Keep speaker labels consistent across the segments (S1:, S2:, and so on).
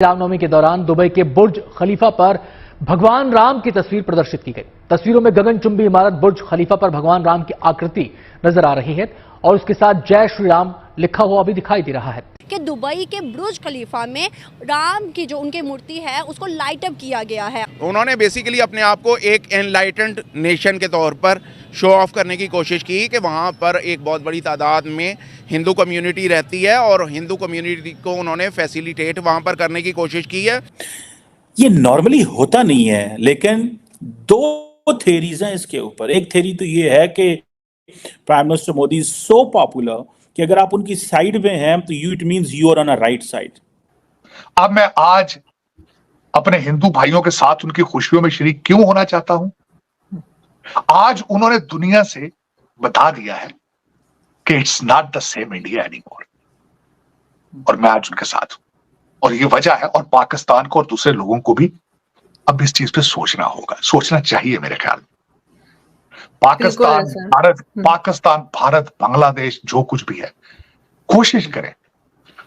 S1: रामनवमी के दौरान दुबई के बुर्ज खलीफा पर भगवान राम की तस्वीर प्रदर्शित की गई। तस्वीरों में गगनचुंबी इमारत बुर्ज खलीफा पर भगवान राम की आकृति नजर आ रही है और उसके साथ जय श्री राम लिखा हुआ भी दिखाई दे रहा है
S2: कि दुबई के बुर्ज खलीफा में राम की जो उनकी मूर्ति है उसको लाइट अप किया गया है।
S3: उन्होंने बेसिकली अपने आप को एक एनलाइटेंड नेशन के तौर पर शो ऑफ करने की कोशिश की कि वहाँ पर एक बहुत बड़ी तादाद में हिंदू कम्युनिटी रहती है और हिंदू कम्युनिटी को उन्होंने फैसिलिटेट वहाँ पर करने की कोशिश की है।
S4: ये नॉर्मली होता नहीं है, लेकिन दो थेरीज हैं इसके ऊपर। एक थेरी तो ये है कि prime minister Modi so popular कि अगर आप उनकी साइड में हैं तो it means you are on a right side.
S5: अब मैं आज अपने हिंदू भाइयों के साथ उनकी खुशियों में शरीक क्यों होना चाहता हूं? आज उन्होंने दुनिया से बता दिया है कि it's not the same India anymore, और मैं आज उनके साथ हूं और ये वजह है। और पाकिस्तान को और दूसरे लोगों को भी अब इस चीज पे सोचना होगा, सोचना चाहिए मेरे ख्याल में। पाकिस्तान, भारत, बांग्लादेश जो कुछ भी है, कोशिश करें।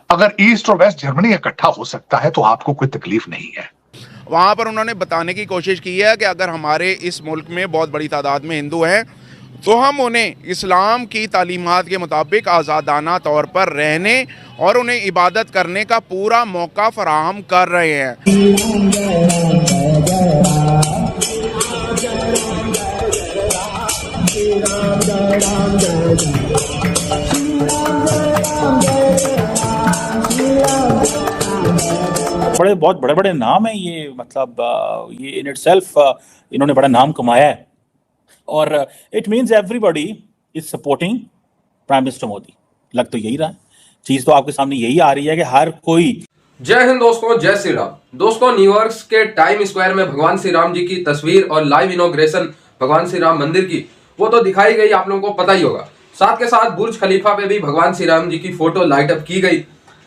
S5: अगर ईस्ट और वेस्ट जर्मनी इकट्ठा हो सकता है तो आपको कोई तकलीफ नहीं है।
S3: वहाँ पर उन्होंने बताने की कोशिश की है कि अगर हमारे इस मुल्क में बहुत बड़ी तादाद में हिंदू हैं तो हम उन्हें इस्लाम की तालीमात के मुताबिक आज़ादाना तौर पर रहने और उन्हें इबादत करने का पूरा मौका फराहम कर रहे हैं।
S4: बहुत बड़े बड़े नाम है ये, मतलब ये इन इटसेल्फ इन्होंने बड़ा नाम कमाया है और it means everybody is supporting prime minister Modi. लग तो यही रहा है, चीज तो आपके सामने यही आ रही है कि हर कोई।
S6: जय हिंद दोस्तों, जय श्री राम। दोस्तों, न्यूयॉर्क के टाइम स्क्वायर में भगवान श्री राम जी की तस्वीर और लाइव इनॉग्रेशन भगवान श्री राम मंदिर की वो तो दिखाई गई, आप लोगों को पता ही होगा। साथ के साथ बुर्ज खलीफा पे भी भगवान श्री राम जी की फोटो लाइट अप की गई।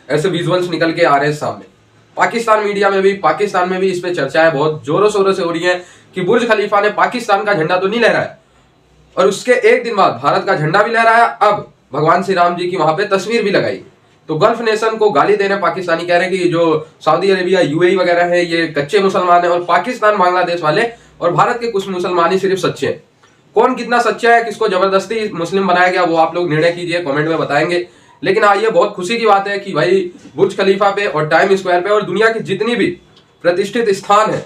S6: ऐसे विजुअल्स निकल के आ रहे हैं सामने। पाकिस्तान मीडिया में भी, पाकिस्तान में भी इस पे चर्चाएं बहुत जोरों शोरों से हो रही हैं कि बुर्ज खलीफा ने पाकिस्तान का झंडा तो नहीं लहराया और उसके एक दिन बाद भारत का झंडा भी लहराया। अब भगवान श्री राम जी की वहां पे तस्वीर भी लगाई। तो गल्फ नेशन को गाली दे रहे पाकिस्तानी, कह रहे हैं कि जो सऊदी अरेबिया, यूएई वगैरह है ये कच्चे मुसलमान है और पाकिस्तान, बांग्लादेश वाले और भारत के कुछ मुसलमान ही सिर्फ सच्चे हैं। कौन कितना सच्चा है, किसको जबरदस्ती मुस्लिम बनाया गया, वो आप लोग निर्णय कीजिए, कमेंट में बताएंगे। लेकिन हाँ, ये बहुत खुशी की बात है कि भाई बुर्ज खलीफा पे और टाइम स्क्वायर पे और दुनिया की जितनी भी प्रतिष्ठित स्थान है,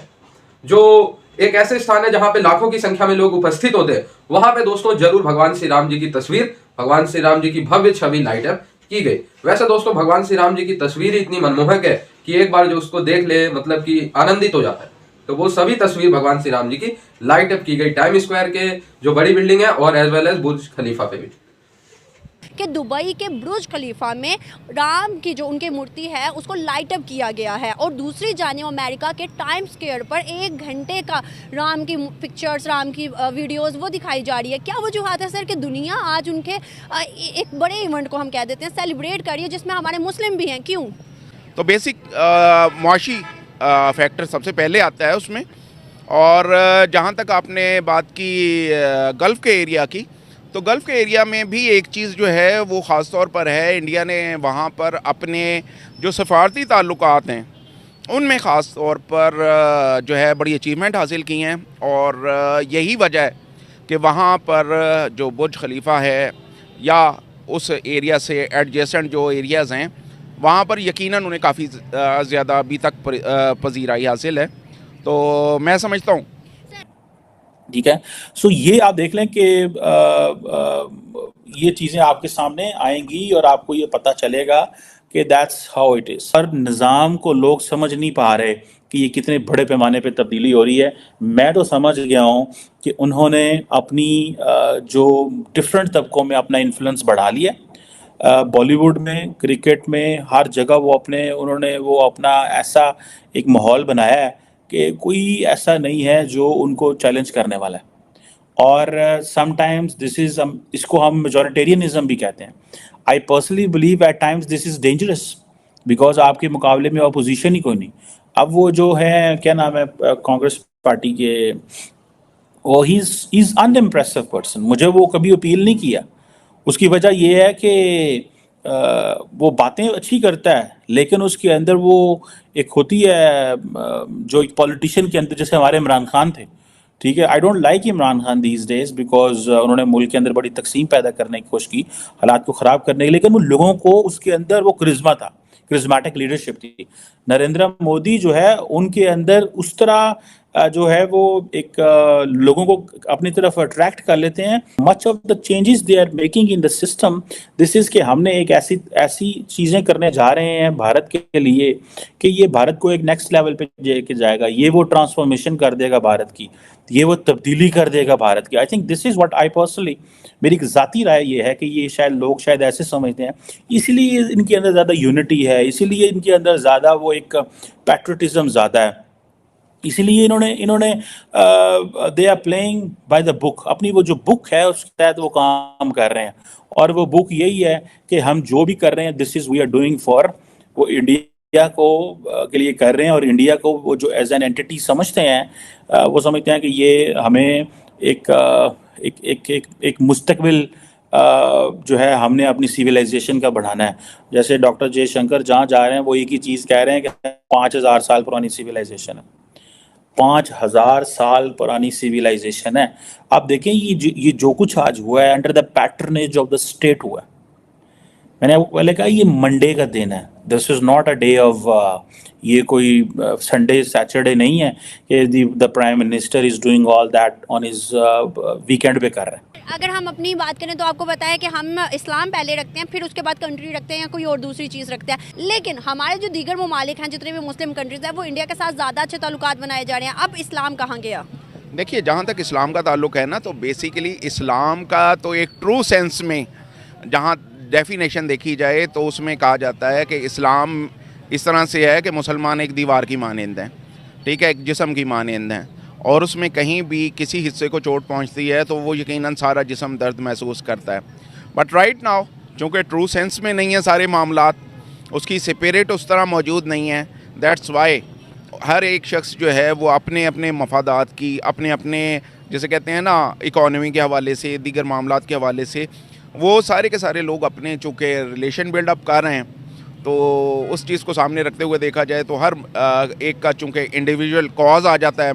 S6: जो एक ऐसे स्थान है जहां पे लाखों की संख्या में लोग उपस्थित होते हैं, वहां पे दोस्तों जरूर भगवान श्री राम जी की तस्वीर, भगवान श्री राम जी की भव्य छवि लाइट अप की गई। वैसे दोस्तों, भगवान श्री राम जी की तस्वीर इतनी मनमोहक है कि एक बार जो उसको देख ले मतलब कि आनंदित हो जाता है। तो वो सभी तस्वीर भगवान श्री राम जी की लाइट अप की गई टाइम स्क्वायर के जो बड़ी बिल्डिंग है और एज वेल एज बुर्ज खलीफा पे भी।
S2: कि दुबई के बुर्ज खलीफा में राम की जो उनकी मूर्ति है उसको लाइट अप किया गया है और दूसरी जानिब अमेरिका के टाइम स्क्वायर पर 1 घंटे का राम की पिक्चर्स, राम की वीडियोस वो दिखाई जा रही है। क्या वजूहत है सर कि दुनिया आज उनके एक बड़े इवेंट को हम कह देते हैं सेलिब्रेट कर रही है जिसमें हमारे मुस्लिम भी हैं? क्यों?
S3: तो बेसिक मुआशी फैक्टर सबसे पहले आता है उसमें। और जहाँ तक आपने बात की गल्फ़ के एरिया की, तो गल्फ़ के एरिया में भी एक चीज़ जो है वो ख़ास तौर पर है, इंडिया ने वहाँ पर अपने जो सफारती ताल्लुकात हैं उनमें ख़ास तौर पर जो है बड़ी अचीवमेंट हासिल की हैं। और यही वजह है कि वहाँ पर जो बुर्ज खलीफा है या उस एरिया से एडजेसेंट जो एरियाज़ हैं वहाँ पर यकीनन उन्हें काफ़ी ज़्यादा अभी तक पजीराई हासिल है। तो मैं समझता हूँ,
S4: ठीक है। सो ये आप देख लें कि ये चीज़ें आपके सामने आएंगी और आपको ये पता चलेगा कि दैट्स हाउ इट इज़। हर निज़ाम को लोग समझ नहीं पा रहे कि ये कितने बड़े पैमाने पे तब्दीली हो रही है। मैं तो समझ गया हूँ कि उन्होंने अपनी जो डिफरेंट तबकों में अपना इन्फ्लुएंस बढ़ा लिया। बॉलीवुड में, क्रिकेट में, हर जगह उन्होंने अपना ऐसा एक माहौल बनाया है कि कोई ऐसा नहीं है जो उनको चैलेंज करने वाला है। और समटाइम्स इसको हम मेजॉरिटेरियनिज्म भी कहते हैं। I personally believe at times this is dangerous because आपके मुकाबले में अपोजिशन ही कोई नहीं। अब वो जो है, क्या नाम है कांग्रेस पार्टी के, वो ही इज़ अनइम्प्रेसिव पर्सन। मुझे वो कभी अपील नहीं किया। उसकी वजह ये है कि वो बातें अच्छी करता है, लेकिन उसके अंदर वो एक होती है जो एक पॉलिटिशियन के अंदर, जैसे हमारे इमरान खान थे, ठीक है। I don't like Imran Khan these days because उन्होंने मुल्क के अंदर बड़ी तकसीम पैदा करने की कोशिश की, हालात को ख़राब करने की, लेकिन वो लोगों को उसके अंदर वो करिश्मा था, करिश्मेटिक लीडरशिप थी। नरेंद्र मोदी जो है उनके अंदर उस तरह जो है वो एक लोगों को अपनी तरफ अट्रैक्ट कर लेते हैं। Much of the changes they are making in the system this is कि हमने एक ऐसी चीज़ें करने जा रहे हैं भारत के लिए कि ये भारत को एक नेक्स्ट लेवल पे लेके जाएगा, ये वो ट्रांसफॉर्मेशन कर देगा भारत की, ये वो तब्दीली कर देगा भारत की। I think this is what I personally, मेरी एक ज़ाती राय ये है कि ये शायद लोग शायद ऐसे समझते हैं, इसीलिए इनके अंदर ज़्यादा यूनिटी है, इसीलिए इनके अंदर ज़्यादा वो एक पैट्रियटिज्म ज़्यादा है, इसीलिए इन्होंने they are playing by the book, अपनी वो जो बुक है उसके तहत वो काम कर रहे हैं। और वो बुक यही है कि हम जो भी कर रहे हैं this is we are doing for, वो इंडिया को के लिए कर रहे हैं, और इंडिया को वो जो एज एन एंटिटी समझते हैं, वो समझते हैं कि ये हमें एक मुस्तकबिल जो है हमने अपनी सिविलाइजेशन का बढ़ाना है। जैसे डॉक्टर जयशंकर जहाँ जा रहे हैं वो एक ही चीज़ कह रहे हैं कि 5000 साल पुरानी सिविलाइजेशन है, 5000 साल पुरानी सिविलाइजेशन है। आप देखें ये जो कुछ आज हुआ है under the patronage of the state हुआ है। मैंने आपको पहले कहा ये मंडे का दिन है, this is not a day of ये कोई संडे सैटरडे नहीं है कि the prime minister is doing all that on his weekend पे कर रहे हैं।
S2: अगर हम अपनी बात करें तो आपको पता है कि हम इस्लाम पहले रखते हैं, फिर उसके बाद कंट्री रखते हैं या कोई और दूसरी चीज़ रखते हैं, लेकिन हमारे जो दीगर ममालिक हैं, जितने भी मुस्लिम कंट्रीज हैं, वो इंडिया के साथ ज़्यादा अच्छे ताल्लुकात बनाए जा रहे हैं। अब इस्लाम कहाँ गया?
S3: देखिए, जहाँ तक इस्लाम का ताल्लुक है ना, तो बेसिकली इस्लाम का तो एक ट्रू सेंस में जहाँ डेफिनेशन देखी जाए तो उसमें कहा जाता है कि इस्लाम इस तरह से है कि मुसलमान एक दीवार की मानंद हैं, ठीक है, एक जिस्म की मानंद हैं, और उसमें कहीं भी किसी हिस्से को चोट पहुंचती है तो वो यकीनन सारा जिस्म दर्द महसूस करता है। बट राइट नाउ चूँकि ट्रू सेंस में नहीं है सारे मामलात, उसकी स्पिरिट उस तरह मौजूद नहीं है, दैट्स वाई हर एक शख्स जो है वो अपने अपने मफादात की, अपने अपने जैसे कहते हैं ना इकॉनमी के हवाले से, दीगर मामलात के हवाले से, वो सारे के सारे लोग अपने चूँकि रिलेशन बिल्डअप कर रहे हैं, तो उस चीज़ को सामने रखते हुए देखा जाए तो हर एक का चूँकि इंडिविजुअल कॉज आ जाता है,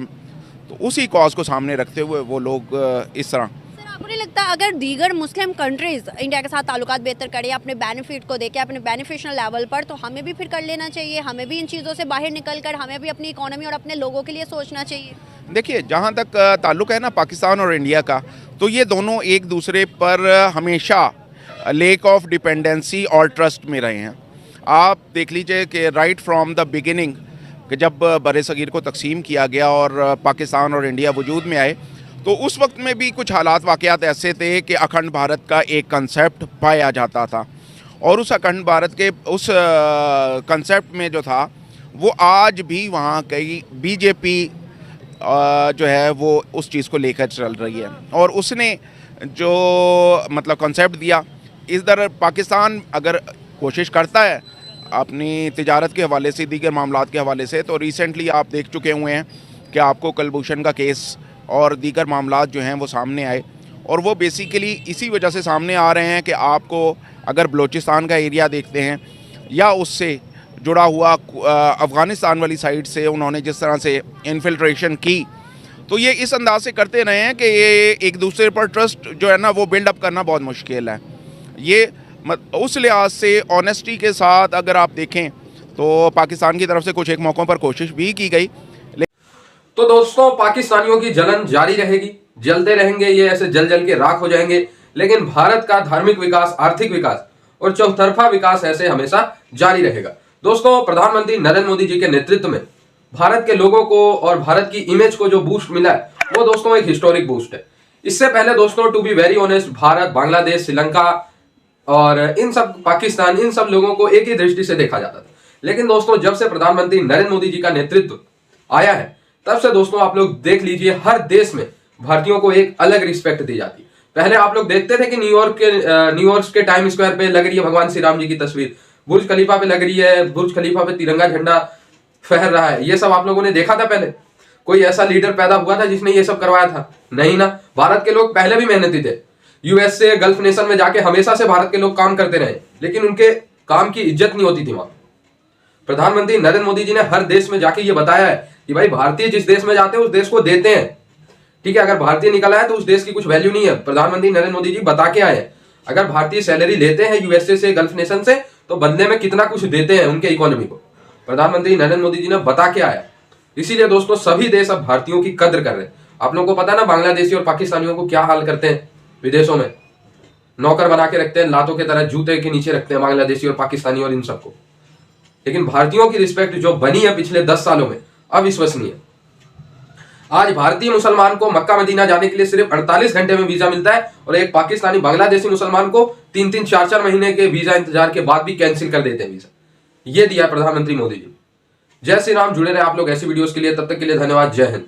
S3: तो उसी कॉज को सामने रखते हुए वो लोग इस तरह।
S2: सर, आपको नहीं लगता अगर दीगर मुस्लिम कंट्रीज इंडिया के साथ ताल्लुकात बेहतर करें अपने बेनिफिट को देके, अपने बेनिफिशियल लेवल पर, तो हमें भी फिर कर लेना चाहिए? हमें भी इन चीज़ों से बाहर निकल कर हमें भी अपनी इकोनॉमी और अपने लोगों के लिए सोचना चाहिए?
S3: देखिए, जहाँ तक ताल्लुक़ है ना पाकिस्तान और इंडिया का, तो ये दोनों एक दूसरे पर हमेशा लेक ऑफ डिपेंडेंसी और ट्रस्ट में रहे हैं। आप देख लीजिए कि राइट फ्रॉम द बिगिनिंग कि जब बर-ए-सगीर को तकसीम किया गया और पाकिस्तान और इंडिया वजूद में आए, तो उस वक्त में भी कुछ हालात वाक़यात ऐसे थे कि अखंड भारत का एक कंसेप्ट पाया जाता था, और उस अखंड भारत के उस कंसेप्ट में जो था वो आज भी वहाँ कई बीजेपी जो है वो उस चीज़ को लेकर चल रही है, और उसने जो मतलब कंसेप्ट दिया, इधर पाकिस्तान अगर कोशिश करता है अपनी तिजारत के हवाले से, दीगर मामलात के हवाले से, तो रिसेंटली आप देख चुके हुए हैं कि आपको कुलभूषण का केस और दीगर मामलात जो हैं वो सामने आए, और वो बेसिकली इसी वजह से सामने आ रहे हैं कि आपको अगर बलूचिस्तान का एरिया देखते हैं या उससे जुड़ा हुआ अफ़गानिस्तान वाली साइड से उन्होंने जिस तरह से इन्फिल्ट्रेशन की, तो ये इस अंदाज से करते रहे हैं कि ये एक दूसरे पर ट्रस्ट जो है ना वो बिल्डअप करना बहुत मुश्किल है। ये उस लिहाज से ऑनेस्टी के साथ अगर आप देखें तो पाकिस्तान की तरफ से कुछ एक मौक़ों पर कोशिश भी की गई।
S6: तो दोस्तों, पाकिस्तानियों की जलन जारी रहेगी, जलते रहेंगे, ये ऐसे जल जल के राख हो जाएंगे, लेकिन भारत का धार्मिक विकास, आर्थिक विकास और चौतरफा विकास ऐसे हमेशा जारी रहेगा। दोस्तों, प्रधानमंत्री नरेंद्र मोदी जी के नेतृत्व में भारत के लोगों को और भारत की इमेज को जो बूस्ट मिला है वो दोस्तों एक हिस्टोरिक बूस्ट है। इससे पहले दोस्तों, to be very honest, Bharat, Bangladesh, Sri Lanka और इन सब पाकिस्तान, इन सब लोगों को एक ही दृष्टि से देखा जाता था। लेकिन दोस्तों, जब से प्रधानमंत्री नरेंद्र मोदी जी का नेतृत्व आया है, तब से दोस्तों आप लोग देख लीजिए, हर देश में भारतीयों को एक अलग रिस्पेक्ट दी जाती है। पहले आप लोग देखते थे कि न्यूयॉर्क के टाइम स्क्वायर पे लग रही है भगवान श्री राम जी की तस्वीर, बुर्ज खलीफा पे लग रही है, बुर्ज खलीफा पे तिरंगा झंडा फहर रहा है, ये सब आप लोगों ने देखा था। पहले कोई ऐसा लीडर पैदा हुआ था जिसने ये सब करवाया था? नहीं ना। भारत के लोग पहले भी मेहनती थे, यूएसए गल्फ नेशन में जाके हमेशा से भारत के लोग काम करते रहे, लेकिन उनके काम की इज्जत नहीं होती थी वहां। प्रधानमंत्री नरेंद्र मोदी जी ने हर देश में जाके ये बताया है कि भाई भारतीय जिस देश में जाते हैं उस देश को देते हैं, ठीक है। अगर भारतीय निकला है तो उस देश की कुछ वैल्यू नहीं है। प्रधानमंत्री नरेंद्र मोदी जी बता के आए हैं, अगर भारतीय सैलरी लेते हैं यूएसए से, गल्फ नेशन से, तो बदले में कितना कुछ देते हैं उनके इकोनॉमी को। प्रधानमंत्री नरेंद्र मोदी जी ने बता के आया। इसीलिए दोस्तों सभी देश अब भारतीयों की कद्र कर रहे हैं। आप लोगों को पता है ना बांग्लादेशी और पाकिस्तानियों को क्या हाल करते हैं विदेशों में, नौकर बना के रखते हैं, लातों के तरह जूते के नीचे रखते हैं बांग्लादेशी और पाकिस्तानी और इन सबको। लेकिन भारतीयों की रिस्पेक्ट जो बनी है पिछले 10 सालों में, अविश्वसनीय। आज भारतीय मुसलमान को मक्का मदीना जाने के लिए सिर्फ 48 घंटे में वीजा मिलता है और एक पाकिस्तानी बांग्लादेशी मुसलमान को 3-3, 4-4 महीने के वीजा इंतजार के बाद भी कैंसिल कर देते हैं वीजा। ये दिया प्रधानमंत्री मोदी जी। जय श्री राम। जुड़े रहे आप लोग ऐसी वीडियोस के लिए, तब तक के लिए धन्यवाद। जय हिंद।